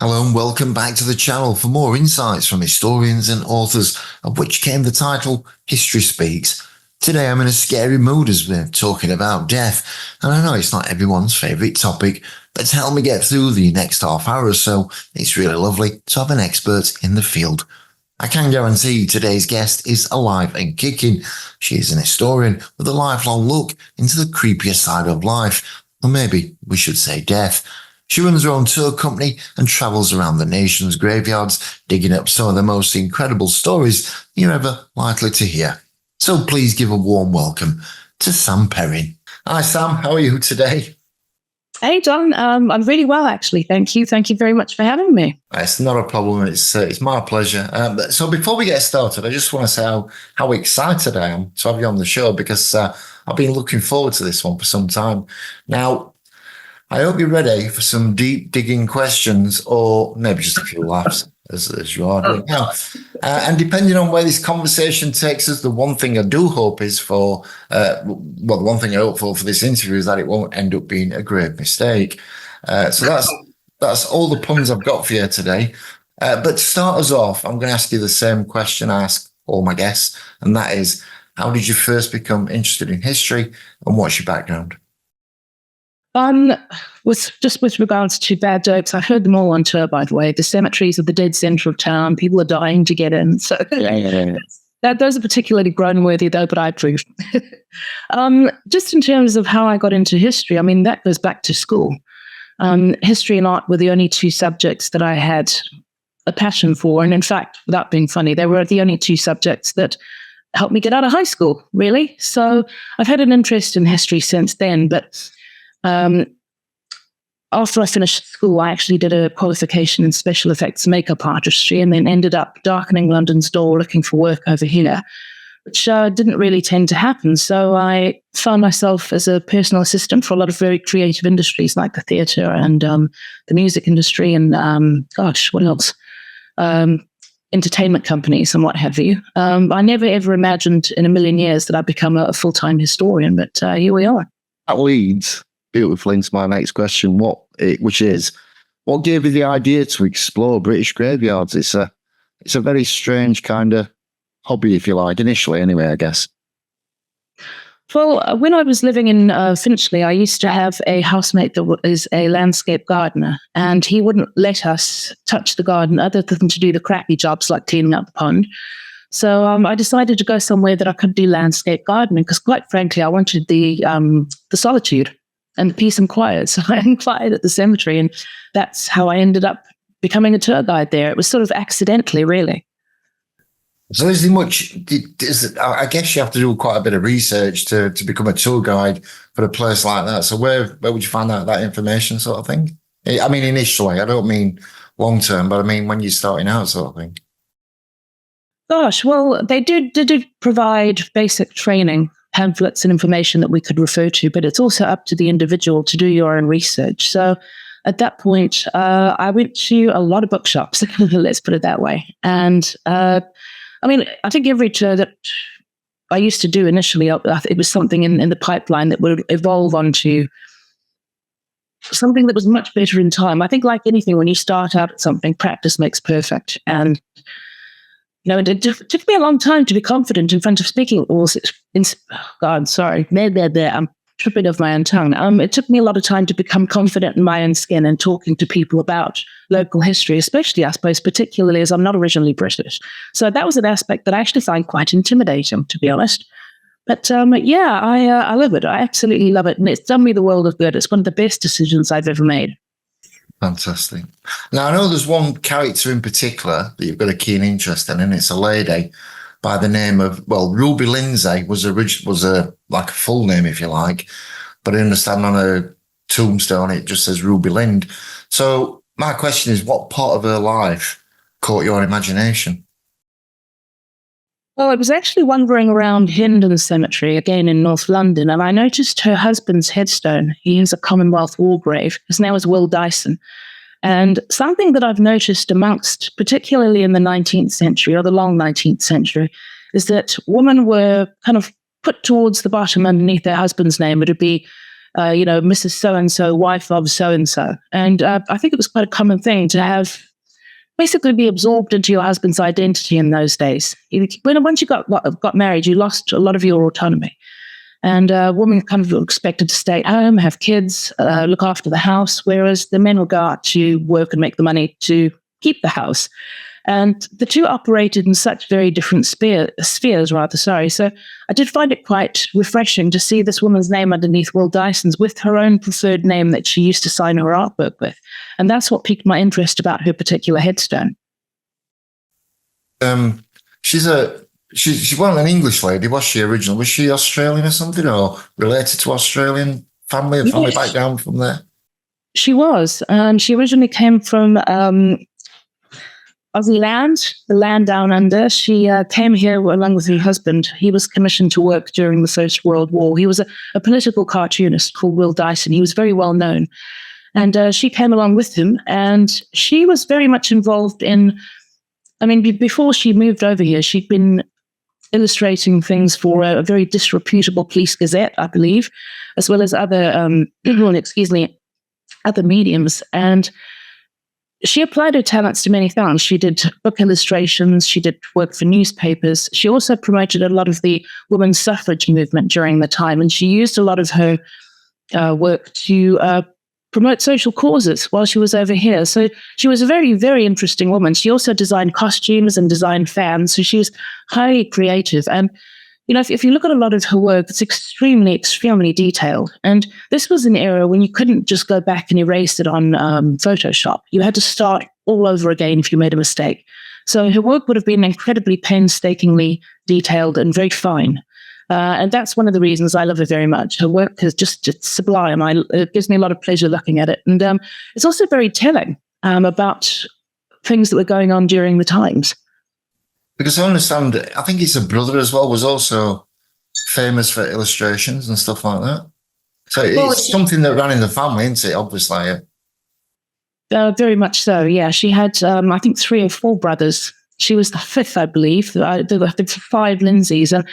Hello and welcome back to the channel for more insights from historians and authors, of which came the title History Speaks. Today I'm in a scary mood as we're talking about death, and I know it's not everyone's favourite topic, but to help me get through the next half hour or so, it's really lovely to have an expert in the field. I can guarantee today's guest is alive and kicking. She is an historian with a lifelong look into the creepier side of life, or maybe we should say death. She runs her own tour company and travels around the nation's graveyards, digging up some of the most incredible stories you're ever likely to hear. So please give a warm welcome to Sam Perrin. Hi Sam, how are you today? Hey John, I'm really well actually, thank you. Thank you very much for having me. It's not a problem, it's my pleasure. So before we get started, I just want to say how excited I am to have you on the show because I've been looking forward to this one for some time. Now, I hope you're ready for some deep digging questions or maybe just a few laughs as you are doing now. And depending on where this conversation takes us, the one thing I do hope is the one thing I hope for this interview is that it won't end up being a grave mistake. So that's all the puns I've got for you today. But to start us off, I'm going to ask you the same question I ask all my guests, and that is, how did you first become interested in history and what's your background? With regards to bad jokes, I heard them all on tour, by the way. The cemeteries are the dead centre of town. People are dying to get in. So those are particularly groan-worthy, though, but I approve. Just in terms of how I got into history, I mean, that goes back to school. History and art were the only two subjects that I had a passion for. And in fact, without being funny, they were the only two subjects that helped me get out of high school, really. So I've had an interest in history since then, but after I finished school, I actually did a qualification in special effects makeup artistry and then ended up darkening London's door looking for work over here, which didn't really tend to happen. So I found myself as a personal assistant for a lot of very creative industries like the theatre and the music industry and, what else? Entertainment companies and what have you. I never ever imagined in a million years that I'd become a full-time historian, but here we are. That leads beautifully into my next question, which is, what gave you the idea to explore British graveyards? It's a very strange kind of hobby, if you like, initially anyway, I guess. Well, when I was living in Finchley, I used to have a housemate that was a landscape gardener, and he wouldn't let us touch the garden other than to do the crappy jobs like cleaning up the pond. So I decided to go somewhere that I could do landscape gardening because, quite frankly, I wanted the solitude and the peace and quiet. So I inquired at the cemetery, and that's how I ended up becoming a tour guide there. It was sort of accidentally, really. So is there much? I guess you have to do quite a bit of research to become a tour guide for a place like that. So where would you find out that information, sort of thing? I mean, initially, I don't mean long term, but I mean when you're starting out, sort of thing. Gosh, well, they did provide basic training, pamphlets and information that we could refer to, but it's also up to the individual to do your own research. So at that point, I went to a lot of bookshops, let's put it that way. And I think every tour that I used to do initially, it was something in the pipeline that would evolve onto something that was much better in time. I think like anything, when you start out at something, practice makes perfect. And it took me a long time to be confident in front of speaking. I'm tripping over my own tongue. It took me a lot of time to become confident in my own skin and talking to people about local history, especially, I suppose, particularly as I'm not originally British. So that was an aspect that I actually find quite intimidating, to be honest. But I love it. I absolutely love it. And it's done me the world of good. It's one of the best decisions I've ever made. Fantastic. Now, I know there's one character in particular that you've got a keen interest in, and it's a lady by the name of, Ruby Lindsay was like a full name, if you like, but I understand on a tombstone it just says Ruby Lind. So my question is, what part of her life caught your imagination? Well, I was actually wandering around Hendon Cemetery, again in North London, and I noticed her husband's headstone. He is a Commonwealth war grave. His name was Will Dyson. And something that I've noticed amongst, particularly in the 19th century, or the long 19th century, is that women were kind of put towards the bottom underneath their husband's name. It would be Mrs. So-and-so, wife of so-and-so. And I think it was quite a common thing to have basically be absorbed into your husband's identity in those days. Once you got married, you lost a lot of your autonomy. And women kind of were expected to stay at home, have kids, look after the house, whereas the men would go out to work and make the money to keep the house. And the two operated in such very different spheres. So I did find it quite refreshing to see this woman's name underneath Will Dyson's with her own preferred name that she used to sign her artwork with. And that's what piqued my interest about her particular headstone. She wasn't an English lady, was she originally? Was she Australian or something, or related to Australian family or family background from there? She was. She originally came from Aussie land, the land down under. She came here along with her husband. He was commissioned to work during the First World War. He was a political cartoonist called Will Dyson. He was very well known. And she came along with him, and she was very much involved in, before she moved over here, she'd been illustrating things for a very disreputable police gazette, I believe, as well as other, other mediums. And she applied her talents to many things. She did book illustrations. She did work for newspapers. She also promoted a lot of the women's suffrage movement during the time, and she used a lot of her work to promote social causes while she was over here. So she was a very, very interesting woman. She also designed costumes and designed fans. So she was highly creative. And, if you look at a lot of her work, it's extremely, extremely detailed. And this was an era when you couldn't just go back and erase it on Photoshop. You had to start all over again if you made a mistake. So her work would have been incredibly painstakingly detailed and very fine. And that's one of the reasons I love her very much. Her work is just sublime. It gives me a lot of pleasure looking at it. And it's also very telling about things that were going on during the times. Because I understand, I think his brother as well was also famous for illustrations and stuff like that. So it's something that ran in the family, isn't it, obviously? Very much so, yeah. She had, I think, 3 or 4 brothers. She was the 5th, I believe. There were 5 Lindsays. And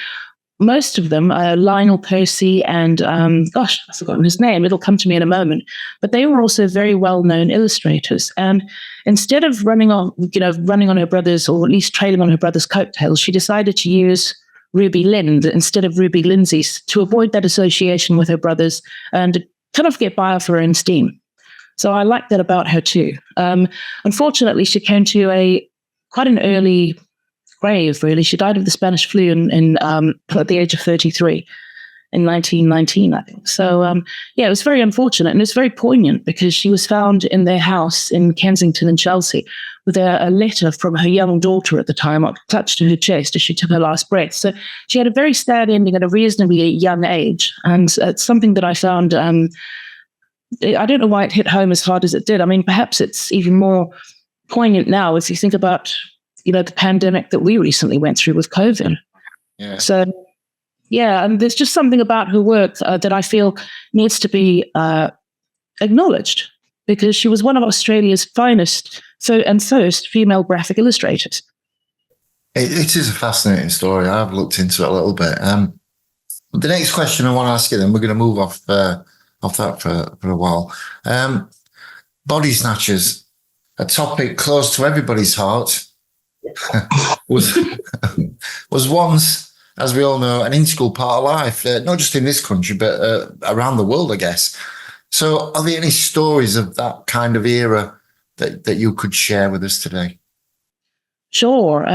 most of them, Lionel Percy and, I've forgotten his name. It'll come to me in a moment. But they were also very well-known illustrators. And instead of running on her brother's, or at least trailing on her brother's coattails, she decided to use Ruby Lind instead of Ruby Lindsay's to avoid that association with her brothers and kind of get by off her own steam. So I like that about her too. Unfortunately, she came to quite an early grave, really. She died of the Spanish flu at the age of 33 in 1919, I think. So, it was very unfortunate, and it's very poignant because she was found in their house in Kensington and Chelsea with a letter from her young daughter at the time clutched to her chest as she took her last breath. So she had a very sad ending at a reasonably young age, and it's something that I found, I don't know why it hit home as hard as it did. Perhaps it's even more poignant now if you think about the pandemic that we recently went through with COVID. Yeah. So, and there's just something about her work that I feel needs to be acknowledged, because she was one of Australia's finest and first female graphic illustrators. It is a fascinating story. I've looked into it a little bit. The next question I want to ask you, then we're going to move off that for a while. Body snatchers, a topic close to everybody's heart. was once, as we all know, an integral part of life, not just in this country, but around the world, I guess. So are there any stories of that kind of era that you could share with us today? Sure.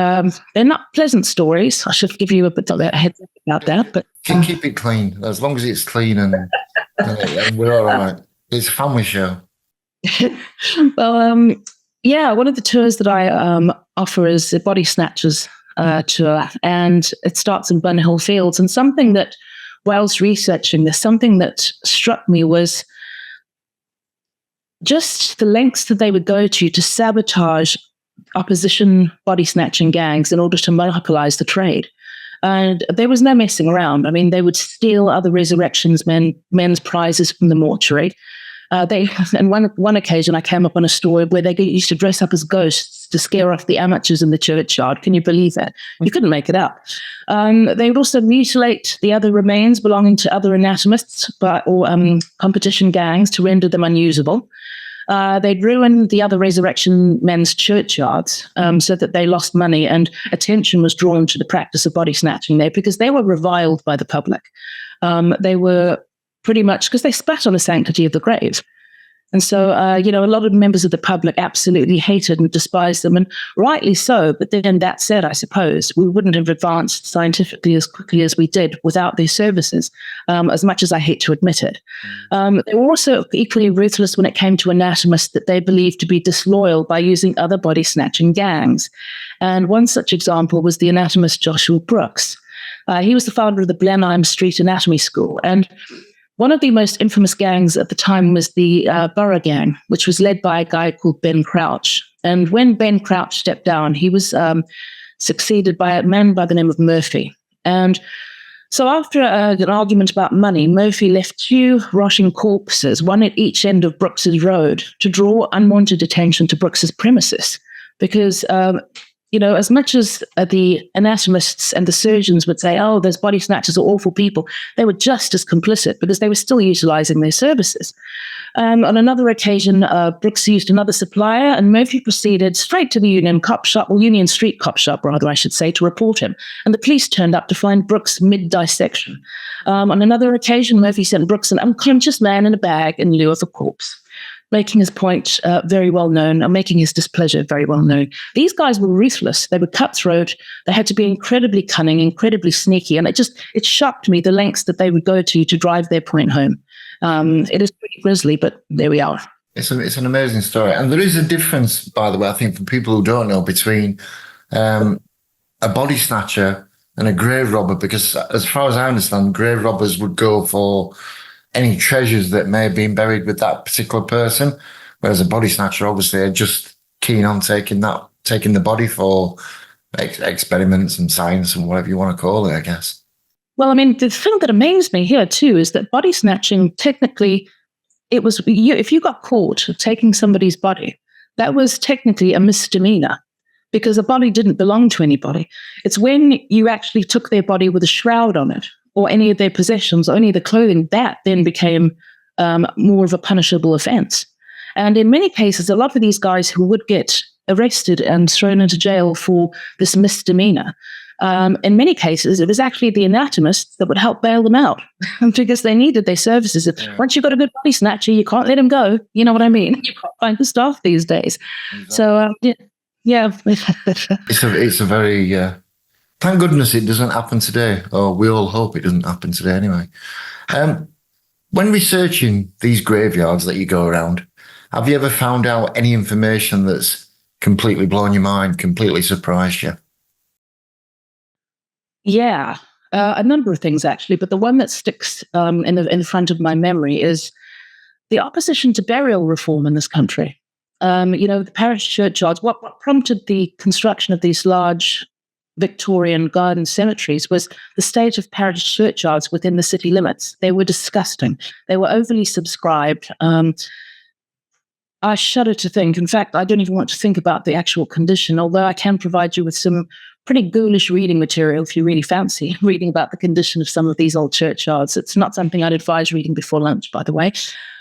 They're not pleasant stories. I should give you a bit of a heads up about that. But keep it clean, as long as it's clean and we're all right. It's a family show. Well, one of the tours that I offer is the Body Snatchers tour, and it starts in Bunhill Fields. And something that, whilst researching this, something that struck me was just the lengths that they would go to sabotage opposition body snatching gangs in order to monopolize the trade. And there was no messing around. They would steal other resurrections men's prizes from the mortuary. And one occasion, I came up on a story where they used to dress up as ghosts to scare off the amateurs in the churchyard. Can you believe that? You couldn't make it up. They would also mutilate the other remains belonging to other anatomists or competition gangs to render them unusable. They'd ruin the other resurrection men's churchyards so that they lost money, and attention was drawn to the practice of body snatching there because they were reviled by the public. They were pretty much, because they spat on the sanctity of the grave. And so, a lot of members of the public absolutely hated and despised them, and rightly so. But then that said, I suppose, we wouldn't have advanced scientifically as quickly as we did without their services, as much as I hate to admit it. They were also equally ruthless when it came to anatomists that they believed to be disloyal by using other body snatching gangs. And one such example was the anatomist Joshua Brooks. He was the founder of the Blenheim Street Anatomy School, and one of the most infamous gangs at the time was the Borough Gang, which was led by a guy called Ben Crouch. And when Ben Crouch stepped down, he was succeeded by a man by the name of Murphy. And so after an argument about money, Murphy left 2 rotting corpses, one at each end of Brooks's road, to draw unwanted attention to Brooks's premises. Because as much as the anatomists and the surgeons would say, oh, those body snatchers are awful people, they were just as complicit because they were still utilizing their services. On another occasion, Brooks used another supplier, and Murphy proceeded straight to the Union Street cop shop, rather, I should say, to report him. And the police turned up to find Brooks mid-dissection. On another occasion, Murphy sent Brooks an unconscious man in a bag in lieu of a corpse, making his point very well known, or making his displeasure very well known. These guys were ruthless. They were cutthroat. They had to be incredibly cunning, incredibly sneaky. And it shocked me the lengths that they would go to drive their point home. It is pretty grisly, but there we are. It's an amazing story. And there is a difference, by the way, I think, for people who don't know, between a body snatcher and a grave robber, because as far as I understand, grave robbers would go for any treasures that may have been buried with that particular person, whereas a body snatcher, obviously, are just keen on taking the body for experiments and science and whatever you want to call it, I guess. Well, I mean, the thing that amazed me here, too, is that body snatching, technically, it was if you got caught taking somebody's body, that was technically a misdemeanor because the body didn't belong to anybody. It's when you actually took their body with a shroud on it, or any of their possessions, or any of the clothing, that then became more of a punishable offense. And in many cases, a lot of these guys who would get arrested and thrown into jail for this misdemeanor, in many cases, it was actually the anatomists that would help bail them out because they needed their services. Yeah. Once you've got a good body snatcher, you can't let him go. You know what I mean? You can't find the staff these days. Exactly. So, yeah. It's a very... Thank goodness it doesn't happen today, or we all hope it doesn't happen today anyway. When researching these graveyards that you go around, have you ever found out any information that's completely blown your mind, completely surprised you? Yeah, a number of things actually, but the one that sticks in the front of my memory is the opposition to burial reform in this country. The parish churchyards, what prompted the construction of these large Victorian garden cemeteries was the state of parish churchyards within the city limits. They were disgusting. They were overly subscribed. I shudder to think. In fact, I don't even want to think about the actual condition, although I can provide you with some pretty ghoulish reading material if you really fancy reading about the condition of some of these old churchyards. It's not something I'd advise reading before lunch, by the way.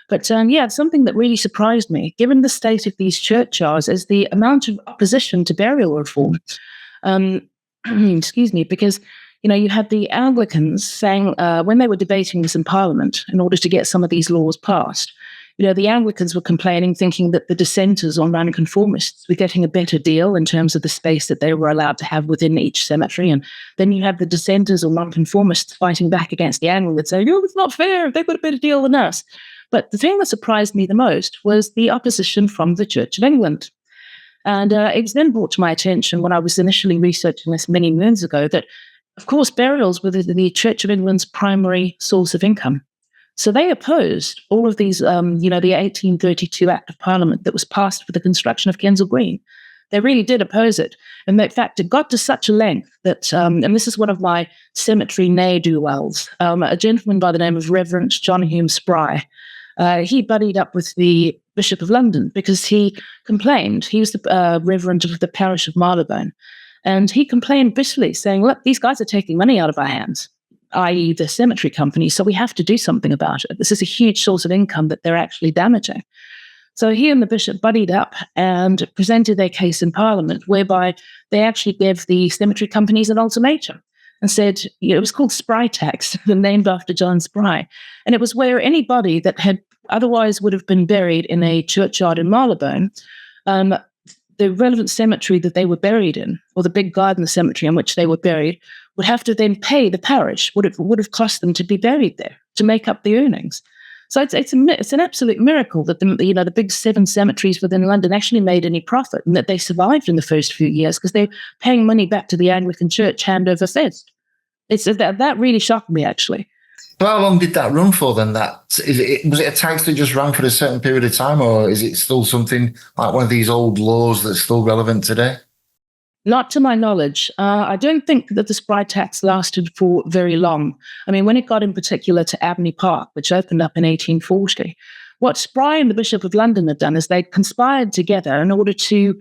But something that really surprised me, given the state of these churchyards, is the amount of opposition to burial reform. Excuse me, because, you had the Anglicans saying when they were debating this in Parliament in order to get some of these laws passed, the Anglicans were complaining, thinking that the dissenters or nonconformists were getting a better deal in terms of the space that they were allowed to have within each cemetery. And then you have the dissenters or nonconformists fighting back against the Anglicans saying, oh, it's not fair, they've got a better deal than us. But the thing that surprised me the most was the opposition from the Church of England. And it was then brought to my attention when I was initially researching this many moons ago that, of course, burials were the Church of England's primary source of income. So they opposed all of these, the 1832 Act of Parliament that was passed for the construction of Kensal Green. They really did oppose it. And in fact, it got to such a length that, and this is one of my cemetery ne'er-do-wells, a gentleman by the name of Reverend John Hume Spry, he buddied up with the Bishop of London because he complained. He was the Reverend of the parish of Marylebone. And he complained bitterly, saying, look, these guys are taking money out of our hands, i.e. the cemetery company, so we have to do something about it. This is a huge source of income that they're actually damaging. So he and the bishop buddied up and presented their case in Parliament, whereby they actually gave the cemetery companies an ultimatum and said, it was called Spry tax, named after John Spry. And it was where anybody that had otherwise would have been buried in a churchyard in Marylebone, the relevant cemetery that they were buried in, or the big garden cemetery in which they were buried, would have to then pay the parish what it would have cost them to be buried there to make up the earnings. So it's an absolute miracle that the big 7 cemeteries within London actually made any profit and that they survived in the first few years because they're paying money back to the Anglican Church hand over fist. That really shocked me, actually. So how long did that run for then? Was it a tax that just ran for a certain period of time, or is it still something like one of these old laws that's still relevant today? Not to my knowledge. I don't think that the Spry tax lasted for very long. I mean, when it got in particular to Abney Park, which opened up in 1840, what Spry and the Bishop of London had done is they conspired together in order to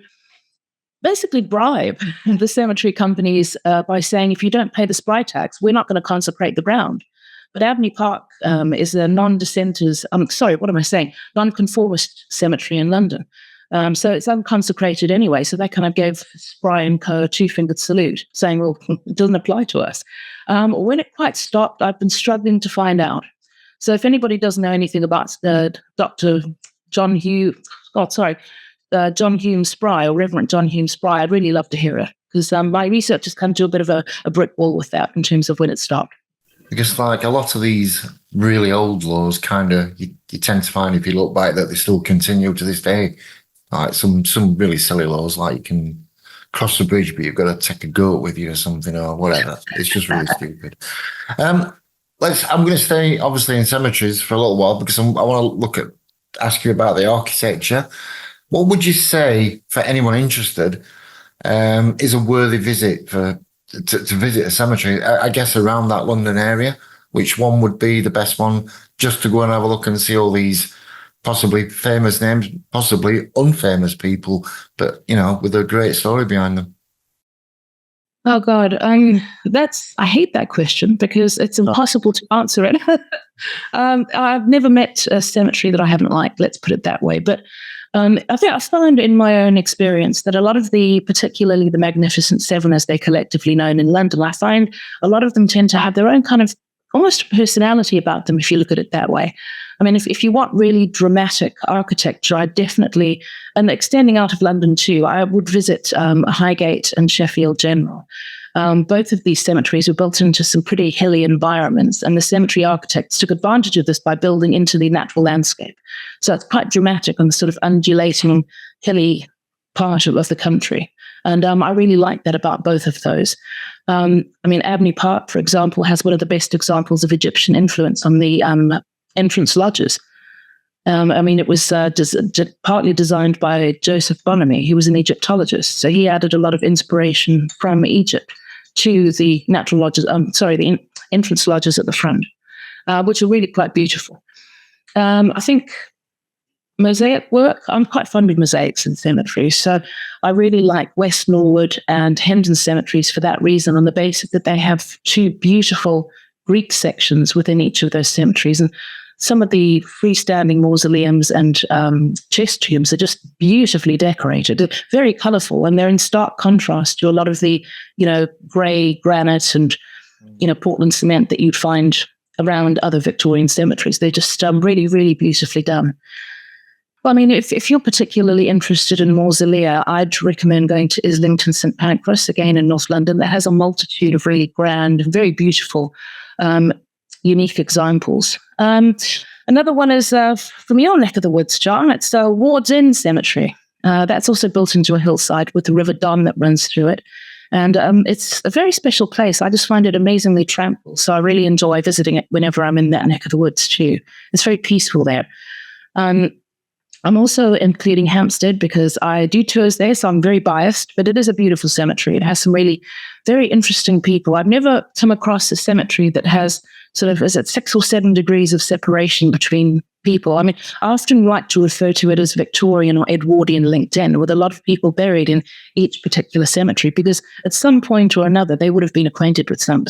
basically bribe the cemetery companies by saying, if you don't pay the Spry tax, we're not going to consecrate the ground. But Abney Park is a non-conformist cemetery in London. So it's unconsecrated anyway. So they kind of gave Spry and Co. a 2-fingered salute, saying, well, it doesn't apply to us. When it quite stopped, I've been struggling to find out. So if anybody doesn't know anything about Dr. John Hume Spry, or Reverend John Hume Spry, I'd really love to hear it, because my research has come to a bit of a brick wall with that in terms of when it stopped. Because like a lot of these really old laws, kind of, you tend to find, if you look back, that they still continue to this day. Like some really silly laws, like you can cross the bridge, but you've got to take a goat with you or something, or whatever. It's just really stupid. I'm going to stay obviously in cemeteries for a little while because I want to ask you about the architecture. What would you say, for anyone interested, is a worthy visit to visit a cemetery, I guess, around that London area? Which one would be the best one just to go and have a look and see all these possibly famous names, possibly unfamous people, but, with a great story behind them? Oh, God. I hate that question because it's impossible to answer it. I've never met a cemetery that I haven't liked, let's put it that way. But I think I found in my own experience that a lot of particularly the Magnificent Seven, as they're collectively known in London, I find a lot of them tend to have their own kind of almost personality about them, if you look at it that way. I mean, if you want really dramatic architecture, I definitely, and extending out of London too, I would visit Highgate and Sheffield General. Both of these cemeteries were built into some pretty hilly environments, and the cemetery architects took advantage of this by building into the natural landscape. So it's quite dramatic on the sort of undulating, hilly part of the country. And I really like that about both of those. Abney Park, for example, has one of the best examples of Egyptian influence on the entrance lodges. It was partly designed by Joseph Bonamy, who was an Egyptologist. So he added a lot of inspiration from Egypt to the natural lodges, the entrance lodges at the front, which are really quite beautiful. I think mosaic work, I'm quite fond of mosaics in cemeteries. So I really like West Norwood and Hendon cemeteries for that reason, on the basis that they have 2 beautiful Greek sections within each of those cemeteries. And some of the freestanding mausoleums and chest tombs are just beautifully decorated. They're very colourful, and they're in stark contrast to a lot of the, grey granite and, Portland cement that you'd find around other Victorian cemeteries. They're just really, really beautifully done. Well, if you're particularly interested in mausolea, I'd recommend going to Islington St Pancras, again in North London. That has a multitude of really grand and very beautiful unique examples. Another one is from your neck of the woods, John. It's Ward's End Cemetery. That's also built into a hillside with the River Don that runs through it. And it's a very special place. I just find it amazingly tranquil. So I really enjoy visiting it whenever I'm in that neck of the woods too. It's very peaceful there. I'm also including Hampstead because I do tours there, so I'm very biased, but it is a beautiful cemetery. It has some really very interesting people. I've never come across a cemetery that has sort of, is it 6 or 7 degrees of separation between people? I mean, I often like to refer to it as Victorian or Edwardian LinkedIn, with a lot of people buried in each particular cemetery, because at some point or another, they would have been acquainted with some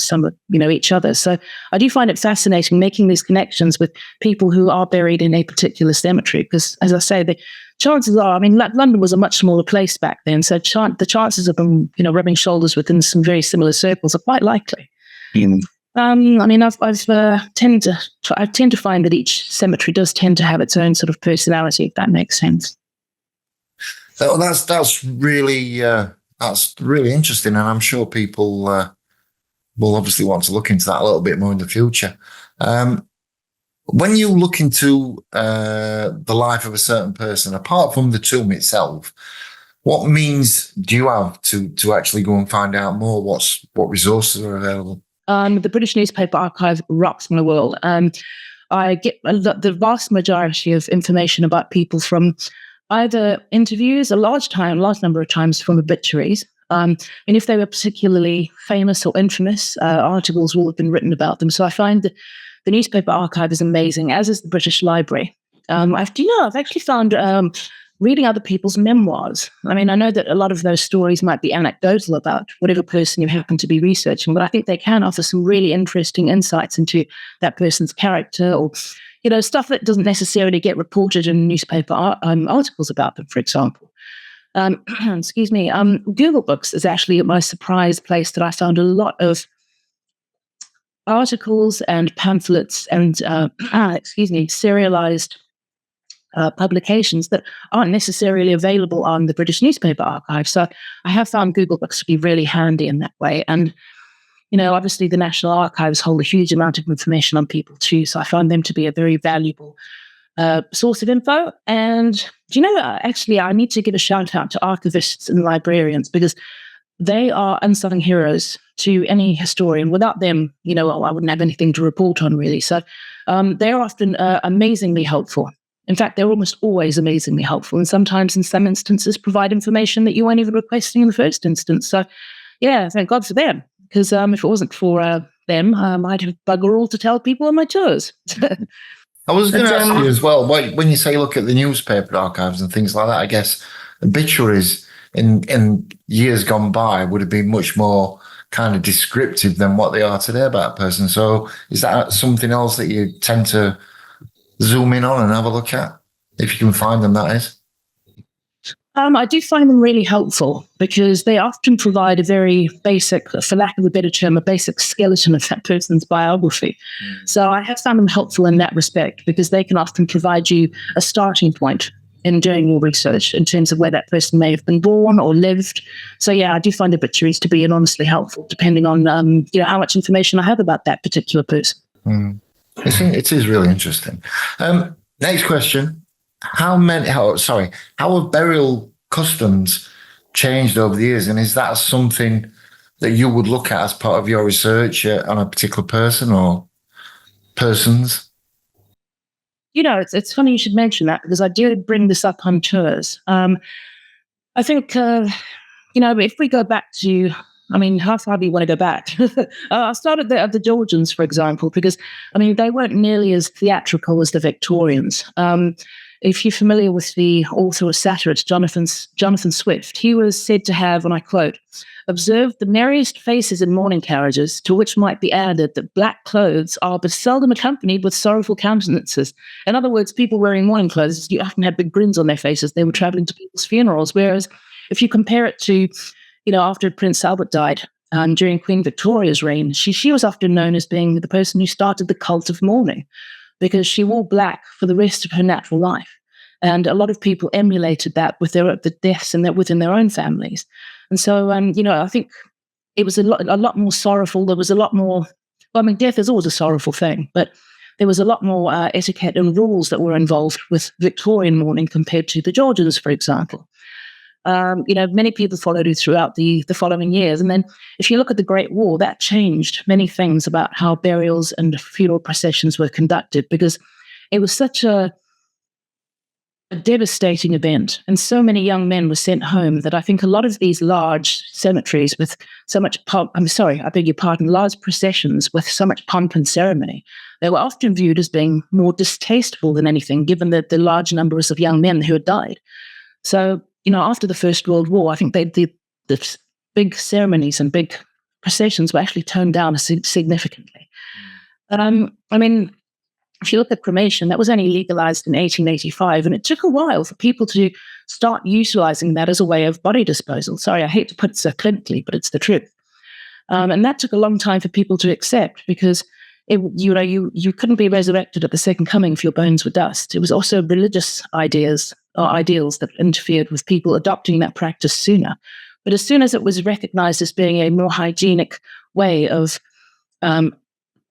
each other. So I do find it fascinating making these connections with people who are buried in a particular cemetery, because, as I say, the chances are, I mean, London was a much smaller place back then, so the chances of them, rubbing shoulders within some very similar circles are quite likely. I mean, I tend to find that each cemetery does tend to have its own sort of personality, if that makes sense. So that's really interesting, and I'm sure people will obviously want to look into that a little bit more in the future. When you look into the life of a certain person, apart from the tomb itself, what means do you have to actually go and find out more? What resources are available? The British Newspaper Archive rocks my world. I get the vast majority of information about people from either interviews, a large number of times from obituaries. And if they were particularly famous or infamous, articles will have been written about them. So I find that the newspaper archive is amazing, as is the British Library. I've actually found reading other people's memoirs. I mean, I know that a lot of those stories might be anecdotal about whatever person you happen to be researching, but I think they can offer some really interesting insights into that person's character, or, stuff that doesn't necessarily get reported in newspaper articles about them, for example. Excuse me. Google Books is actually my surprise place that I found a lot of articles and pamphlets and serialized publications that aren't necessarily available on the British Newspaper Archive. So I have found Google Books to be really handy in that way. And, obviously the National Archives hold a huge amount of information on people too. So I find them to be a very valuable source of info. And, actually, I need to give a shout out to archivists and librarians, because they are unsung heroes to any historian. Without them, I wouldn't have anything to report on, really. So they're often amazingly helpful. In fact, they're almost always amazingly helpful, and sometimes, in some instances, provide information that you weren't even requesting in the first instance. So, yeah, thank God for them, because if it wasn't for them, I'd have bugger all to tell people on my tours. I was going to ask you as well, when you say look at the newspaper archives and things like that, I guess obituaries in years gone by would have been much more kind of descriptive than what they are today about a person. So is that something else that you tend to zoom in on and have a look at, if you can find them, that is? I do find them really helpful, because they often provide a very basic, for lack of a better term, a basic skeleton of that person's biography. So I have found them helpful in that respect, because they can often provide you a starting point in doing your research in terms of where that person may have been born or lived. So yeah, I do find obituaries to be enormously helpful, depending on how much information I have about that particular person. It is really interesting. Next question. How have burial customs changed over the years? And is that something that you would look at as part of your research on a particular person or persons? It's funny you should mention that, because I did bring this up on tours. I think, if we go back to, how far do you want to go back? I started at the Georgians, for example, because, they weren't nearly as theatrical as the Victorians. If you're familiar with the author of satire, Jonathan Swift, he was said to have, and I quote, "observed the merriest faces in mourning carriages, to which might be added that black clothes are but seldom accompanied with sorrowful countenances." In other words, people wearing mourning clothes, you often had big grins on their faces. They were traveling to people's funerals. Whereas if you compare it to, after Prince Albert died, during Queen Victoria's reign, she was often known as being the person who started the cult of mourning, because she wore black for the rest of her natural life. And a lot of people emulated that with the deaths within their own families. And so, I think it was a lot more sorrowful. There was a lot more, death is always a sorrowful thing, but there was a lot more etiquette and rules that were involved with Victorian mourning compared to the Georgians, for example. Many people followed it throughout the following years. And then if you look at the Great War, that changed many things about how burials and funeral processions were conducted, because it was such a devastating event. And so many young men were sent home that I think a lot of these large cemeteries with so much pomp, I beg your pardon, large processions with so much pomp and ceremony, they were often viewed as being more distasteful than anything, given the large numbers of young men who had died. So, after the First World War, I think the big ceremonies and big processions were actually toned down significantly. If you look at cremation, that was only legalized in 1885, and it took a while for people to start utilizing that as a way of body disposal. Sorry, I hate to put it so clinically, but it's the truth. And that took a long time for people to accept, because you couldn't be resurrected at the second coming if your bones were dust. It was also religious ideas or ideals that interfered with people adopting that practice sooner. But as soon as it was recognized as being a more hygienic way of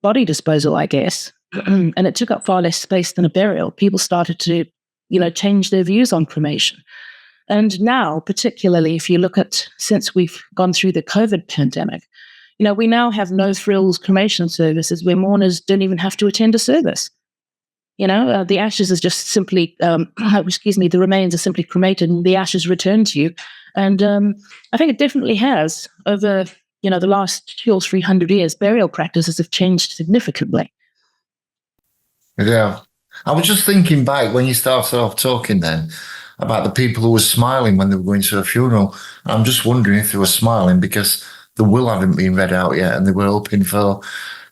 body disposal, I guess, and it took up far less space than a burial, people started to, change their views on cremation. And now, particularly if you look at, since we've gone through the COVID pandemic, we now have no frills cremation services where mourners don't even have to attend a service. The ashes is just simply, the remains are simply cremated and the ashes returned to you. And I think it definitely has, over, the last 200 or 300 years, burial practices have changed significantly. Yeah. I was just thinking back when you started off talking then about the people who were smiling when they were going to a funeral. I'm just wondering if they were smiling because the will hadn't been read out yet and they were hoping for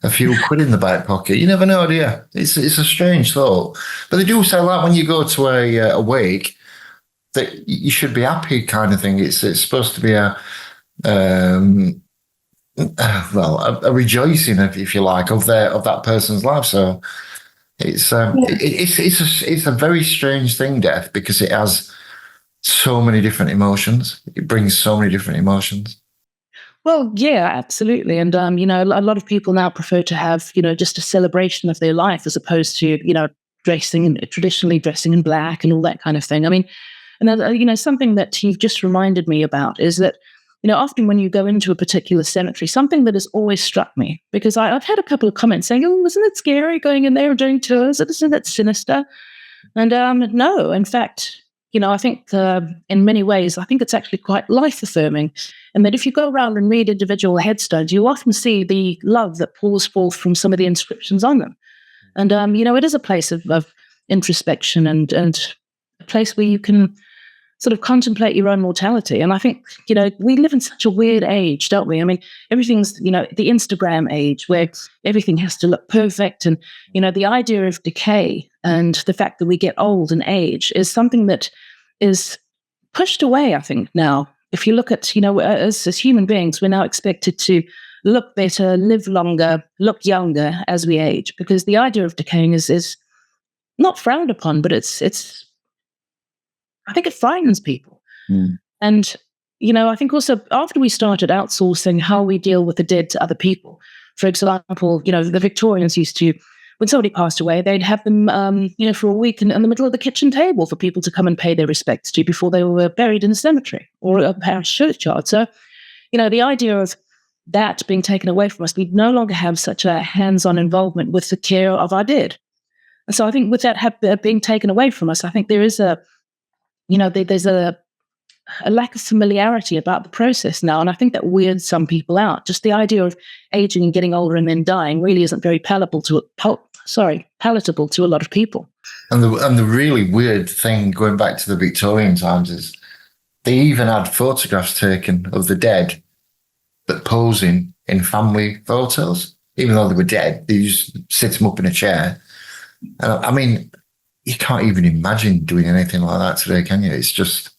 a few quid in the back pocket. You never know, do you? It's a strange thought. But they do say that when you go to a wake, that you should be happy kind of thing. It's supposed to be a rejoicing, if you like, of that person's life. So it's a very strange thing, death, because it has so many different emotions. It brings so many different emotions. Well, yeah, absolutely. And, a lot of people now prefer to have, just a celebration of their life as opposed to, traditionally dressing in black and all that kind of thing. I mean, and, something that you've just reminded me about is that, often when you go into a particular cemetery, something that has always struck me, because I've had a couple of comments saying, oh, isn't it scary going in there and doing tours? Isn't it sinister? And no, in fact, I think in many ways, I think it's actually quite life-affirming. And that if you go around and read individual headstones, you often see the love that pours forth from some of the inscriptions on them. And, it is a place of introspection and a place where you can sort of contemplate your own mortality. And I think, we live in such a weird age, don't we? I mean, everything's, the Instagram age where everything has to look perfect. And, the idea of decay and the fact that we get old and age is something that is pushed away, I think, now. If you look at, as human beings, we're now expected to look better, live longer, look younger as we age, because the idea of decaying is not frowned upon, but it's I think it frightens people. Mm. And, I think also after we started outsourcing how we deal with the dead to other people, for example, the Victorians used to, when somebody passed away, they'd have them, for a week in the middle of the kitchen table for people to come and pay their respects to before they were buried in a cemetery or a parish churchyard. So, the idea of that being taken away from us, we no longer have such a hands-on involvement with the care of our dead. And so I think with that being taken away from us, I think there is there's a lack of familiarity about the process now. And I think that weirds some people out. Just the idea of aging and getting older and then dying really isn't very palatable to a lot of people. And the really weird thing going back to the Victorian times is they even had photographs taken of the dead but posing in family photos. Even though they were dead, they just sit them up in a chair. I mean, you can't even imagine doing anything like that today, can you? It's just...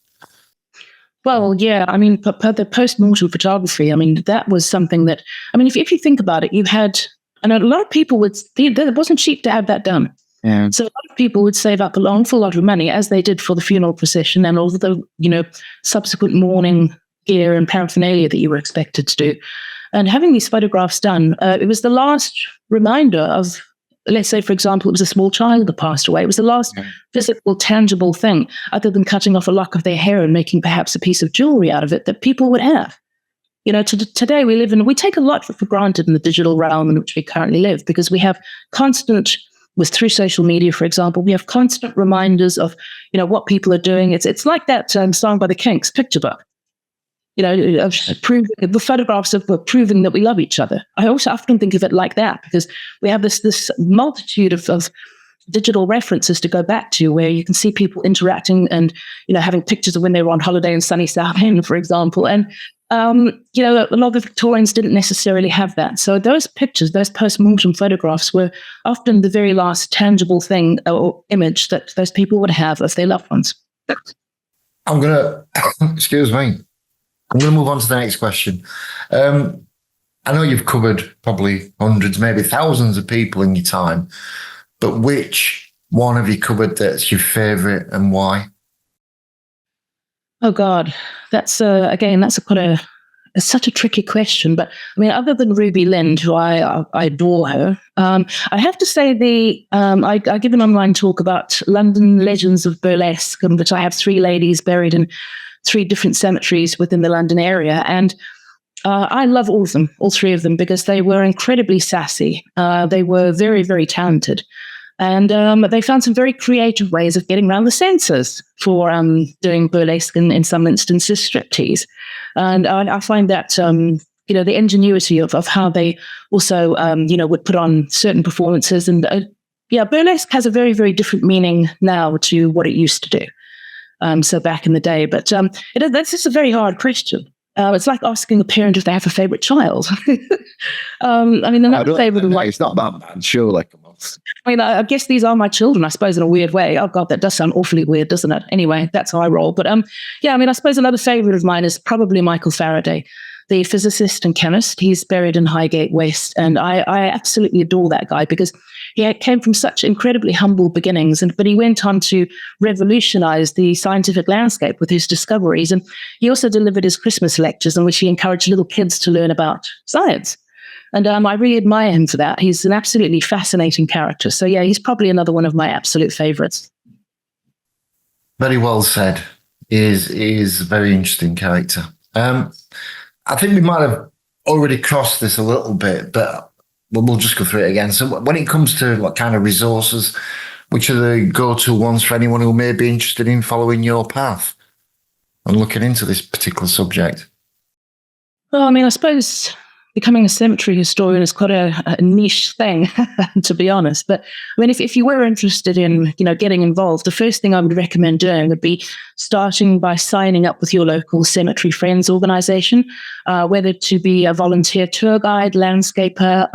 Well, yeah, I mean, the post-mortem photography, I mean, that was something that, I mean, if you think about it, you had, and a lot of people it wasn't cheap to have that done. Yeah. So a lot of people would save up an awful lot of money, as they did for the funeral procession and all the, subsequent mourning gear and paraphernalia that you were expected to do. And having these photographs done, it was the last reminder of, let's say, for example, it was a small child that passed away. It was the last physical, tangible thing, other than cutting off a lock of their hair and making perhaps a piece of jewelry out of it, that people would have. Today we take a lot for granted in the digital realm in which we currently live, because we have constant with through social media, for example, we have constant reminders of, what people are doing. It's like that song by the Kinks, Picture Book. Of proving the photographs of proving that we love each other. I also often think of it like that because we have this multitude of digital references to go back to where you can see people interacting and, having pictures of when they were on holiday in sunny Southend, for example. And, a lot of Victorians didn't necessarily have that. So those pictures, those post-mortem photographs were often the very last tangible thing or image that those people would have of their loved ones. I'm going to, excuse me, I'm going to move on to the next question. I know you've covered probably hundreds, maybe thousands of people in your time, but which one have you covered that's your favourite and why? Oh God, that's it's such a tricky question. But I mean, other than Ruby Lind, who I adore her, I have to say I give an online talk about London legends of burlesque, in which I have 3 ladies buried in 3 different cemeteries within the London area, and I love all of them, all 3 of them, because they were incredibly sassy. They were very, very talented. And they found some very creative ways of getting around the censors for doing burlesque and, in some instances, striptease. And I find that, the ingenuity of how they also, would put on certain performances. And, burlesque has a very, very different meaning now to what it used to do. So back in the day. But that's just a very hard question. It's like asking a parent if they have a favorite child. Another favorite. It's not that bad, surely. I guess these are my children, I suppose, in a weird way. Oh, God, that does sound awfully weird, doesn't it? Anyway, that's how I roll. But I suppose another favorite of mine is probably Michael Faraday, the physicist and chemist. He's buried in Highgate West. And I absolutely adore that guy because he came from such incredibly humble beginnings, but he went on to revolutionize the scientific landscape with his discoveries. And he also delivered his Christmas lectures in which he encouraged little kids to learn about science. And I really admire him for that. He's an absolutely fascinating character. So, yeah, he's probably another one of my absolute favorites. Very well said. He is a very interesting character. I think we might have already crossed this a little bit, but we'll just go through it again. So when it comes to what kind of resources, which are the go-to ones for anyone who may be interested in following your path and looking into this particular subject? Well, I suppose becoming a cemetery historian is quite a niche thing, to be honest. But if you were interested in, getting involved, the first thing I would recommend doing would be starting by signing up with your local Cemetery Friends organization, whether to be a volunteer tour guide, landscaper,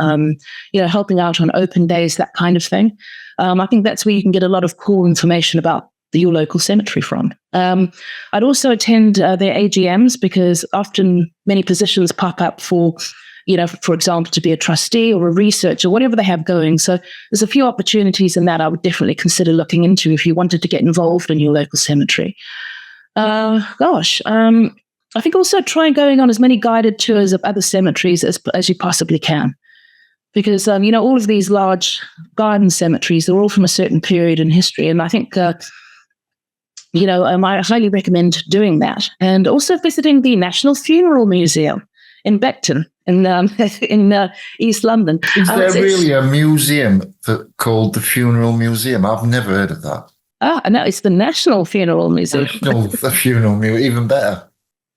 helping out on open days, that kind of thing. I think that's where you can get a lot of cool information about your local cemetery from. I'd also attend their AGMs because often many positions pop up for example, to be a trustee or a researcher, whatever they have going. So there's a few opportunities in that I would definitely consider looking into if you wanted to get involved in your local cemetery. I think also try going on as many guided tours of other cemeteries as you possibly can. Because, all of these large garden cemeteries are all from a certain period in history. And I think, I highly recommend doing that. And also visiting the National Funeral Museum in Beckton in East London. Is there really a museum called the Funeral Museum? I've never heard of that. No, it's the National Funeral Museum. The Funeral Museum, even better.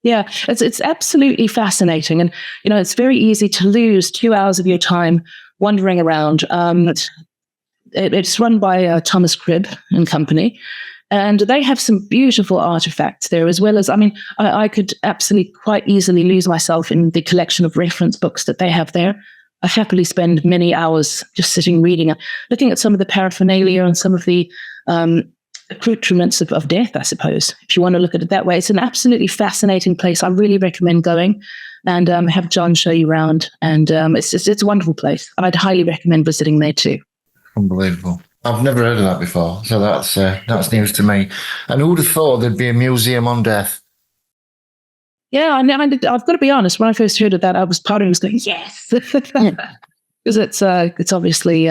Yeah, it's absolutely fascinating. And, it's very easy to lose 2 hours of your time wandering around. It's run by Thomas Cribb and Company. And they have some beautiful artifacts there, as well as, I could absolutely quite easily lose myself in the collection of reference books that they have there. I happily spend many hours just sitting reading, looking at some of the paraphernalia and some of the accoutrements of death, I suppose, if you want to look at it that way. It's an absolutely fascinating place. I really recommend going and have John show you around. And it's a wonderful place. I'd highly recommend visiting there too. Unbelievable. I've never heard of that before, so that's news to me. And who would have thought there'd be a museum on death? Yeah, I've got to be honest. When I first heard of that, I was part of it was going, yes, because it's obviously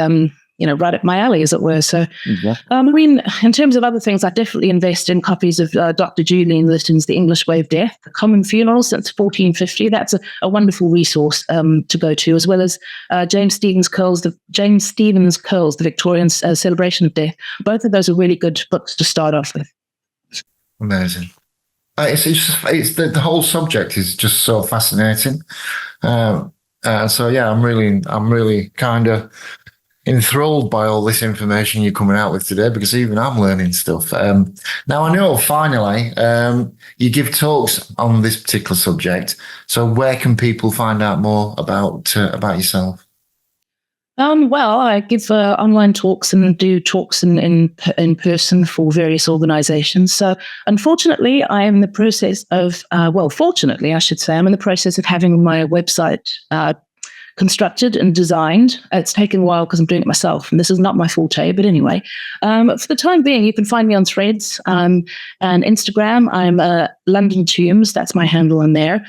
right up my alley, as it were. So, Yeah. I mean, in terms of other things, I definitely invest in copies of Dr. Julian Lytton's The English Way of Death, The Common Funeral since 1450. That's a wonderful resource to go to, as well as James Stevens Curl's The Victorian Celebration of Death. Both of those are really good books to start off with. Amazing. It's the whole subject is just so fascinating. So yeah, I'm really kind of enthralled by all this information you're coming out with today, because even I'm learning stuff. Now I know finally you give talks on this particular subject. So where can people find out more about yourself? Well, I give online talks and do talks in person for various organizations. So unfortunately, I am in the process of, fortunately, I should say, I'm in the process of having my website constructed and designed. It's taken a while because I'm doing it myself, and this is not my forte. But anyway, for the time being, you can find me on Threads and Instagram. I'm London Tombs. That's my handle in there.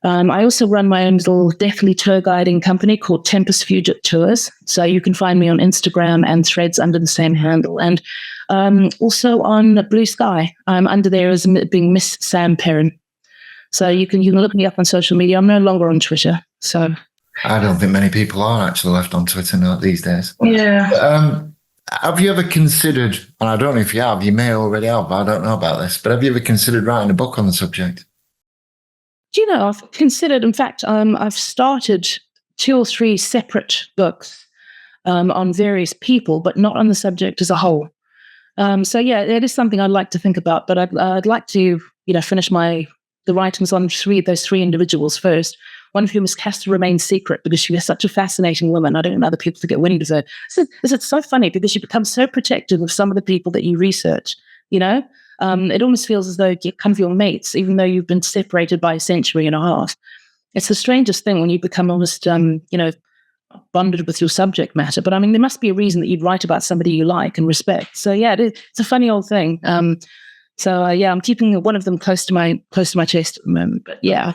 I also run my own little deathly tour guiding company called Tempus Fugit Tours. So you can find me on Instagram and Threads under the same handle. And also on Blue Sky, I'm under there as being Miss Sam Perrin. So you can look me up on social media. I'm no longer on Twitter. So I don't think many people are actually left on Twitter now these days. Yeah. Have you ever considered, and I don't know if you have, you may already have, but I don't know about this, but have you ever considered writing a book on the subject? I've considered, in fact, I've started 2 or 3 separate books on various people, but not on the subject as a whole. So yeah, it is something I'd like to think about, but I'd like to, finish the writings on those 3 individuals first. One of whom has to remain secret because she is such a fascinating woman. I don't want other people to get wind of her. It's so funny because you become so protective of some of the people that you research, It almost feels as though you're kind of your mates, even though you've been separated by a century and a half. It's the strangest thing when you become almost, bonded with your subject matter. But I mean, there must be a reason that you'd write about somebody you like and respect. So yeah, it's a funny old thing. I'm keeping one of them close to my chest at the moment. But yeah.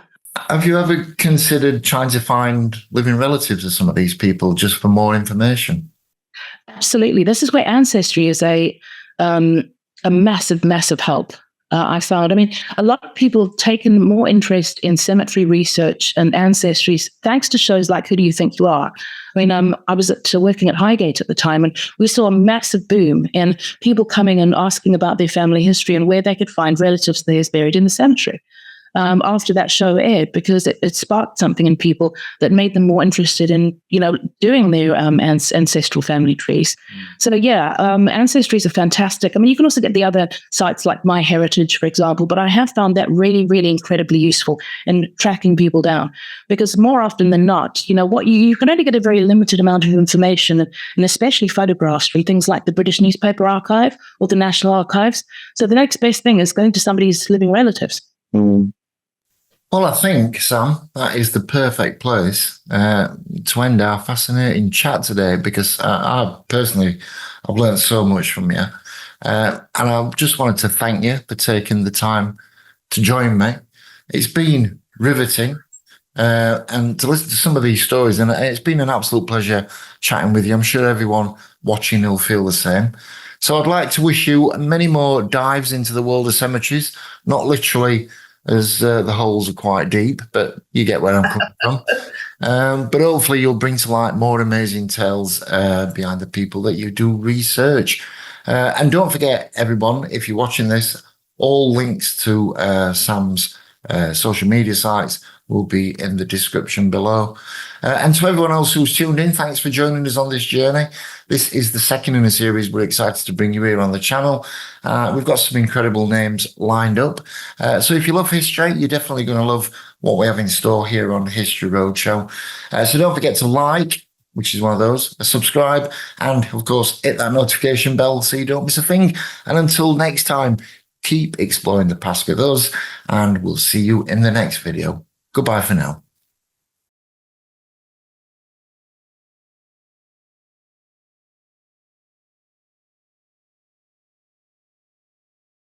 Have you ever considered trying to find living relatives of some of these people just for more information? Absolutely. This is where Ancestry is a massive, massive help. I found. I mean, a lot of people have taken more interest in cemetery research and ancestries thanks to shows like Who Do You Think You Are? I mean, I was working at Highgate at the time, and we saw a massive boom in people coming and asking about their family history and where they could find relatives of theirs buried in the cemetery. After that show aired, because it sparked something in people that made them more interested in, doing their ancestral family trees. So yeah, ancestries are fantastic. I mean, you can also get the other sites like My Heritage, for example, but I have found that really, really incredibly useful in tracking people down, because more often than not, you can only get a very limited amount of information, and especially photographs through things like the British Newspaper Archive or the National Archives. So the next best thing is going to somebody's living relatives. Mm. Well, I think, Sam, that is the perfect place to end our fascinating chat today, because I've learned so much from you. And I just wanted to thank you for taking the time to join me. It's been riveting and to listen to some of these stories. And it's been an absolute pleasure chatting with you. I'm sure everyone watching will feel the same. So I'd like to wish you many more dives into the world of cemeteries, not literally, as the holes are quite deep, but you get where I'm coming from. But hopefully you'll bring to light more amazing tales behind the people that you do research. And don't forget, everyone, if you're watching this, all links to Sam's social media sites will be in the description below. And to everyone else who's tuned in, thanks for joining us on this journey. This is the second in a series we're excited to bring you here on the channel. We've got some incredible names lined up. So if you love history, you're definitely going to love what we have in store here on History Roadshow. So don't forget to like, which is one of those, subscribe, and of course, hit that notification bell so you don't miss a thing. And until next time, keep exploring the past with us, and we'll see you in the next video. Goodbye for now.